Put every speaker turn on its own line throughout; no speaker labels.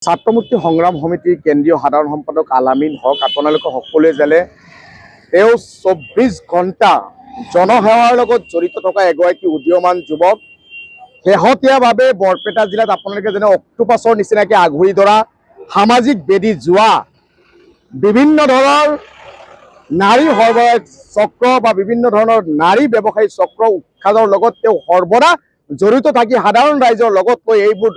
ছাত্ৰমুক্তি সংগ্ৰাম সমিতিৰ কেন্দ্ৰীয় সাধাৰণ সম্পাদক আলামিন হক আপোনালোকে সকলোৱে জানে 24 ঘণ্টা জনসেৱাৰ লগত জড়িত থকা এগৰাকী উদীয়মান যুৱক। শেহতীয়াভাৱে বৰপেটা জিলাত আপোনালোকে জানে অক্টোপাছৰ নিচিনাকৈ আগুৰি ধৰা সামাজিক বেদী যোৱা বিভিন্ন ধৰণৰ নাৰী সৰবৰাহ চক্ৰ বা বিভিন্ন ধৰণৰ নাৰী ব্যৱসায়ী চক্ৰ উৎখাদৰ লগত তেওঁ সৰ্বদা জড়িত থাকি সাধাৰণ ৰাইজৰ লগত লৈ এইবোৰ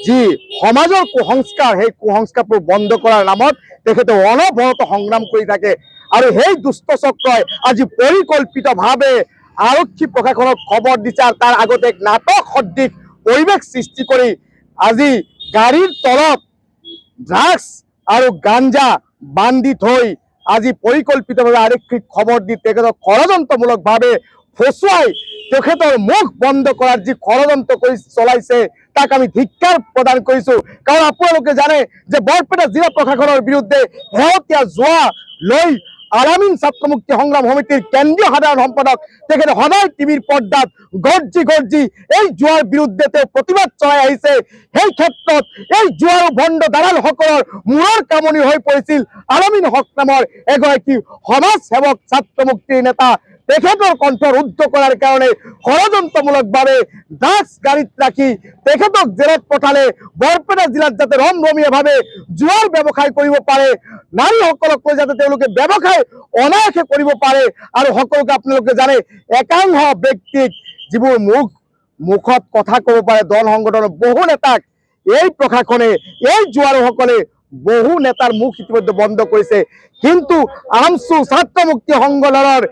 যি সমাজৰ কুসংস্কাৰ সেই কুসংস্কাৰবোৰ বন্ধ কৰাৰ নামত তেখেতে অনবৰত সংগ্ৰাম কৰি থাকে। আৰু সেই দুষ্ট চক্ৰই আজি পৰিকল্পিতভাৱে আৰক্ষী প্ৰশাসনক খবৰ দিছে আৰু তাৰ আগতে এক নাটক সদৃশ পৰিৱেশ সৃষ্টি কৰি আজি গাড়ীৰ তলত ড্ৰাগছ আৰু গাঞ্জা বান্ধি থৈ আজি পৰিকল্পিতভাৱে আৰক্ষীক খবৰ দি তেখেতক ষড়যন্ত্ৰমূলকভাৱে ফচুৱাই তেখেতৰ মুখ বন্ধ কৰাৰ যি ষড়যন্ত্ৰ কৰি চলাইছে তাক আমি ধিক্কাৰ প্ৰদান কৰিছো। কাৰণ আপোনালোকে জানে যে বৰপেটা জিলা প্ৰশাসনৰ বিৰুদ্ধে শেহতীয়া যোৱা লৈ আলামিন ছাত্ৰমুক্তি সংগ্ৰাম সমিতিৰ কেন্দ্ৰীয় সাধাৰণ সম্পাদক তেখেতে সদায় টিভিৰ পৰ্দাত গৰ্জি এই জোৱাৰ বিৰুদ্ধে তেওঁ প্ৰতিবাদ চলাই আহিছে। সেই ক্ষেত্ৰত এই জোৱাৰ ভণ্ড দালালসকলৰ মূৰৰ কামনি হৈ পৰিছিল আলামিন হক নামৰ এগৰাকী সমাজ সেৱক ছাত্ৰমুক্তিৰ নেতা। তেখেতৰ কণ্ঠ ৰুদ্ধ কৰাৰ কাৰণে ষড়যন্ত্ৰমূলকভাৱে ড্ৰাগছ গাড়ীত ৰাখি তেখেতক জেলত পঠালে বৰপেটা জিলাত যাতে ৰমৰমীয়াভাৱে জোৱাৰ ব্যৱসায় কৰিব পাৰে, নাৰীসকলক লৈ যাতে তেওঁলোকে ব্যৱসায় অনায়াসে কৰিব পাৰে। আৰু সকলোকে আপোনালোকে জানে একাংশ ব্যক্তিক যিবোৰ মুখত কথা ক'ব পাৰে দল সংগঠনৰ বহু নেতাক এই প্ৰশাসনে এই জোৱাৰসকলে বহু নেতাৰ মুখ ইতিমধ্যে বন্ধ কৰিছে। কিন্তু আমছু ছাত্ৰমুক্তি সংগঠনৰ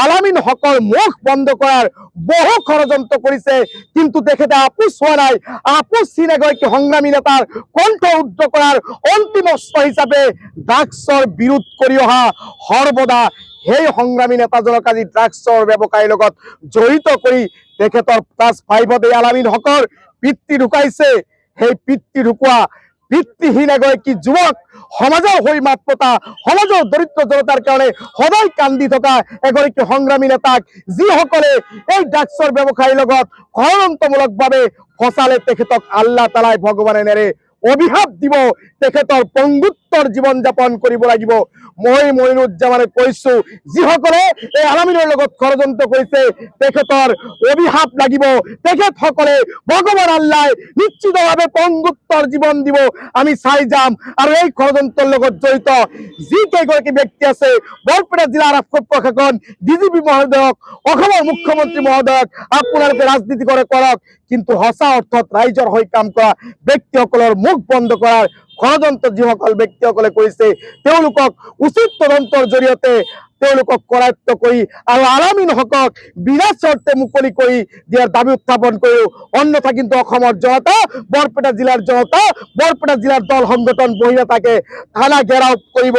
আলামিন হকৰ মুখ বন্ধ কৰাৰ বহু ষড়যন্ত্ৰ কৰিছে, কিন্তু তেখেতে আপোচ হোৱা নাই। আপোচ চীন এগৰাকী সংগ্ৰামী নেতাৰ কণ্ঠ ৰুদ্ধ কৰাৰ অন্তিম অস্ত্ৰ হিচাপে ড্ৰাগছৰ বিৰোধ কৰি অহা সৰ্বদা সেই সংগ্ৰামী নেতাজনক আজি ড্ৰাগছৰ ব্যৱসায়ীৰ লগত জড়িত কৰি তেখেতৰ ক্লাছ 5ত এই আলামিন হকৰ পিতৃ ঢুকাইছে। সেই পিতৃ ঢুকুৱা ভিত্তিহীন এগৰাকী যুৱক, সমাজৰ হৈ মাত পতা, সমাজৰ দৰিদ্ৰ জনতাৰ কাৰণে সদায় কান্দি থকা এগৰাকী সংগ্ৰামী নেতাক যিসকলে এই ড্ৰাগছৰ ব্যৱসায়ীৰ লগত ষড়যন্ত্ৰমূলকভাৱে ফচালে তেখেতক আল্লাহ তালাই ভগৱানে নেৰে অভিশাপ দিব, তেখেতৰ পংগুত্বৰ জীৱন যাপন কৰিব লাগিব। মই মইনুজ্জামানে কৈছো যিসকলে এই আলামিনৰ লগত ষড়যন্ত্ৰ কৰিছে তেখেতৰ অভিশাপ লাগিব। তেখেতসকলে ভগৱান আল্লাহ নিশ্চিতভাৱে পংগুত্বৰ জীৱন দিব, আমি চাই যাম। আৰু এই ষড়যন্ত্ৰৰ লগত জড়িত যি কেইগৰাকী ব্যক্তি আছে বৰপেটা জিলা আৰক্ষী প্ৰশাসন ডিজিপি মহোদয়ক, অসমৰ মুখ্যমন্ত্ৰী মহোদয়ক আপোনালোকে ৰাজনীতি কৰক, কিন্তু সঁচা অৰ্থত ৰাইজৰ হৈ কাম কৰা ব্যক্তিসকলৰ মুখ বন্ধ কৰাৰ ষড়যন্ত্ৰ যিসকল ব্যক্তিসকলে কৰিছে তেওঁলোকক উচিত তদন্তৰ জৰিয়তে তেওঁলোকক কৰায়ত্ব কৰি আৰু আলামিন হকক বিনা চৰ্তে মুকলি কৰি দিয়াৰ দাবী উত্থাপন কৰিও। অন্যথা কিন্তু অসমৰ জনতা, বৰপেটা জিলাৰ জনতা, বৰপেটা জিলাৰ দল সংগঠন বহিয়া থাকে থানা ঘেৰাও কৰিব,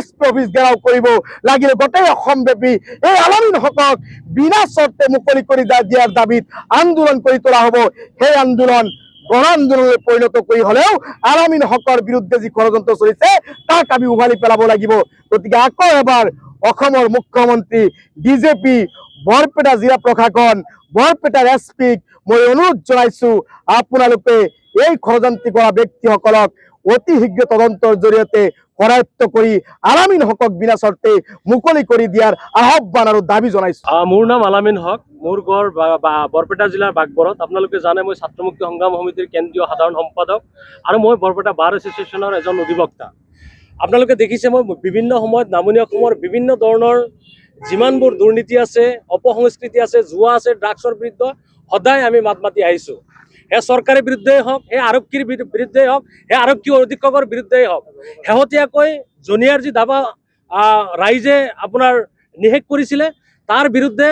SP অফিচ ঘেৰাও কৰিব, লাগিলে গোটেই অসমব্যাপী এই আলামিন হকক বিনা চৰ্তে মুকলি কৰি দিয়াৰ দাবীত আন্দোলন কৰি তোলা হ'ব। সেই আন্দোলন গণ আন্দোলনলৈ পৰিণত কৰি হলেও আলামিন হকৰ বিৰুদ্ধে যি ষড়যন্ত্ৰ চলিছে তাক আমি উভালি পেলাব লাগিব। গতিকে আকৌ এবাৰ অসমৰ মুখ্যমন্ত্ৰী, ডিজিপি, বৰপেটা জিলা প্ৰশাসন, বৰপেটাৰ SPক মই অনুৰোধ জনাইছো আপোনালোকে এই ষড়যন্ত্ৰী কৰা ব্যক্তিসকলক অতি শীঘ্ৰ তদন্তৰ জৰিয়তে কৰায়ত্ব কৰি আলামিন হকক বিনা চৰ্তে মুকলি কৰি দিয়াৰ আহ্বান আৰু দাবী জনাইছো।
মোৰ নাম আলামিন হক, মোৰ ঘৰ বৰপেটা জিলাৰ বাগবৰত। আপোনালোকে জানে মই ছাত্ৰমুক্তি সংগ্ৰাম সমিতিৰ কেন্দ্ৰীয় সাধাৰণ সম্পাদক আৰু মই বৰপেটা বাৰ এছ'চিয়েশ্যনৰ এজন অধিবক্তা। আপোনালোকে দেখিছে মই বিভিন্ন সময়ত নামনি অসমৰ বিভিন্ন ধৰণৰ যিমানবোৰ দুৰ্নীতি আছে, অপসংস্কৃতি আছে, জুৱা আছে, ড্ৰাগছৰ বিৰুদ্ধে সদায় আমি মাত মাতি আহিছোঁ। সেই চৰকাৰৰ বিৰুদ্ধেই হওক, সেই আৰক্ষীৰ বিৰুদ্ধেই হওক, সেই আৰক্ষী অধীক্ষকৰ বিৰুদ্ধেই হওক। শেহতীয়াকৈ জনিয়াৰ যি দাবা ৰাইজে আপোনাৰ নিষেধ কৰিছিলে তাৰ বিৰুদ্ধে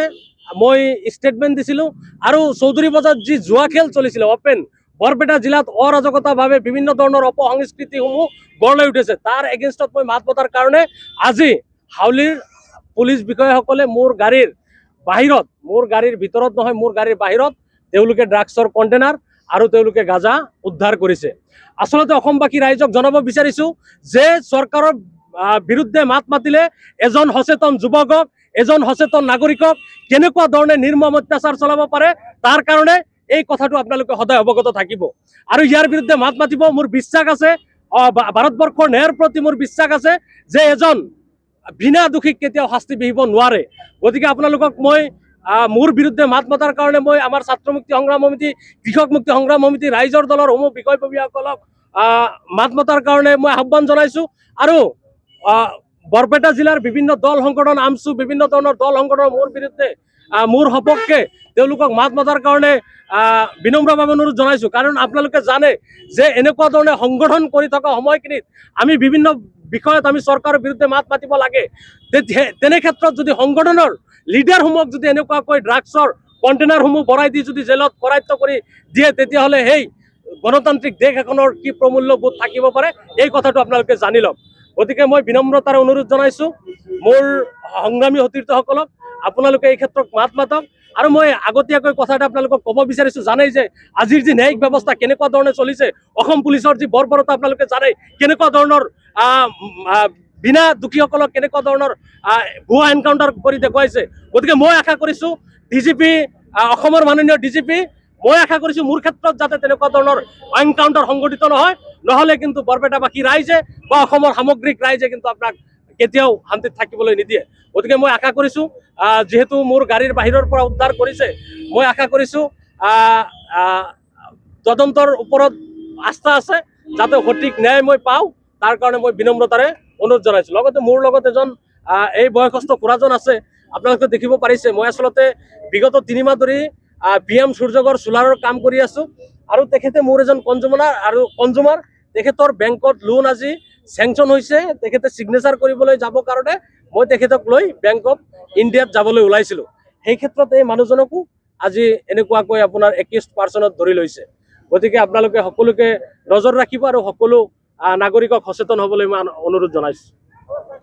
মই ষ্টেটমেণ্ট দিছিলোঁ। আৰু চৌধুৰী বজাৰত যি জুৱা খেল চলিছিলে অপেন, বৰপেটা জিলাত অৰাজকতাভাৱে বিভিন্ন ধৰণৰ অপসংস্কৃতিসমূহ গঢ় লৈ উঠিছে, তাৰ এগেইনষ্টত মই মাত মতাৰ কাৰণে আজি হাউলিৰ পুলিচ বিষয়াসকলে মোৰ গাড়ীৰ বাহিৰত, মোৰ গাড়ীৰ ভিতৰত নহয়, মোৰ গাড়ীৰ বাহিৰত তেওঁলোকে ড্ৰাগছৰ কণ্টেইনাৰ আৰু তেওঁলোকে গাঁজা উদ্ধাৰ কৰিছে। আচলতে অসমবাসী ৰাইজক জনাব বিচাৰিছোঁ যে চৰকাৰৰ বিৰুদ্ধে মাত মাতিলে এজন সচেতন যুৱকক, এজন সচেতন নাগৰিকক কেনেকুৱা ধৰণে নিৰ্মম অত্যাচাৰ চলাব পাৰে তাৰ কাৰণে এই কথাটো আপোনালোকে সদায় অৱগত থাকিব আৰু ইয়াৰ বিৰুদ্ধে মাত মাতিব। মোৰ বিশ্বাস আছে ভাৰতবৰ্ষৰ ন্যায়ৰ প্ৰতি মোৰ বিশ্বাস আছে যে এজন বিনা দোষীক কেতিয়াও শাস্তি বিহিব নোৱাৰে। গতিকে আপোনালোকক মই মোৰ বিৰুদ্ধে মাত মতাৰ কাৰণে মই আমাৰ ছাত্ৰ মুক্তি সংগ্ৰাম সমিতি, কৃষক মুক্তি সংগ্ৰাম সমিতি, ৰাইজৰ দলৰ সমূহ বিষয়ববীয়াসকলক মাত মতাৰ কাৰণে মই আহ্বান জনাইছোঁ। আৰু বৰপেটা জিলাৰ বিভিন্ন দল সংগঠন, আমছু, বিভিন্ন ধৰণৰ দল সংগঠন মোৰ বিৰুদ্ধে মোৰ সপক্ষে তেওঁলোকক মাত মতাৰ কাৰণে বিনম্ৰভাৱে অনুৰোধ জনাইছোঁ। কাৰণ আপোনালোকে জানে যে এনেকুৱা ধৰণে সংগঠন কৰি থকা সময়খিনিত আমি বিভিন্ন বিষয়ত আমি চৰকাৰৰ বিৰুদ্ধে মাত মাতিব লাগে। তেনে ক্ষেত্ৰত যদি সংগঠনৰ লিডাৰসমূহক যদি এনেকুৱাকৈ ড্ৰাগছৰ কণ্টেইনাৰসমূহ ভৰাই দি যদি জেলত কৰায়ত্ব কৰি দিয়ে, তেতিয়াহ'লে সেই গণতান্ত্ৰিক দেশ এখনৰ কি প্ৰমূল্যবোধ থাকিব পাৰে, এই কথাটো আপোনালোকে জানি লওক। গতিকে মই বিনম্ৰতাৰে অনুৰোধ জনাইছোঁ মোৰ সংগ্ৰামী সতীৰ্থসকলক, আপোনালোকে এই ক্ষেত্ৰত মাত মাতক। আৰু মই আগতীয়াকৈ কথা এটা আপোনালোকক ক'ব বিচাৰিছোঁ। জানেই যে আজিৰ যি ন্যায়িক ব্যৱস্থা কেনেকুৱা ধৰণে চলিছে, অসম পুলিচৰ যি বৰ্বৰতা আপোনালোকে জানেই, কেনেকুৱা ধৰণৰ বিনা দোষীসকলক কেনেকুৱা ধৰণৰ ভুৱা এনকাউণ্টাৰ কৰি দেখুৱাইছে। গতিকে মই আশা কৰিছোঁ ডিজিপি, অসমৰ মাননীয় ডিজিপি, মই আশা কৰিছোঁ মোৰ ক্ষেত্ৰত যাতে তেনেকুৱা ধৰণৰ এনকাউণ্টাৰ সংঘটিত নহয়, নহ'লে কিন্তু বৰপেটাবাসী ৰাইজে বা অসমৰ সামগ্ৰিক ৰাইজে কিন্তু আপোনাক কেতিয়াও শান্তিত থাকিবলৈ নিদিয়ে। গতিকে মই আশা কৰিছোঁ যিহেতু মোৰ গাড়ীৰ বাহিৰৰ পৰা উদ্ধাৰ কৰিছে, মই আশা কৰিছোঁ তদন্তৰ ওপৰত আস্থা আছে, যাতে সঠিক ন্যায় মই পাওঁ, তাৰ কাৰণে মই বিনম্ৰতাৰে অনুৰোধ জনাইছোঁ। লগতে মোৰ লগত এজন এই বয়সস্থ খুৰাজন আছে, আপোনালোকে দেখিব পাৰিছে। মই আচলতে বিগত 3 মাহ ধৰি PM সূৰ্যগড় চোলাৰৰ কাম কৰি আছোঁ। আৰু তেখেতে মোৰ এজন কনজুমাৰ, তেখেতৰ বেংকত লোন আজি চেংচন হৈছে। তেখেতে ছিগনেচাৰ কৰিবলৈ যাবৰ কাৰণে মই তেখেতক লৈ বেংক অফ ইণ্ডিয়াত যাবলৈ ওলাইছিলোঁ। সেই ক্ষেত্ৰত এই মানুহজনকো আজি এনেকুৱাকৈ আপোনাৰ একিউজড পাৰ্চনত ধৰি লৈছে। গতিকে আপোনালোকে সকলোকে নজৰ ৰাখিব আৰু সকলো নাগৰিকক সচেতন হ'বলৈ মই অনুৰোধ জনাইছোঁ।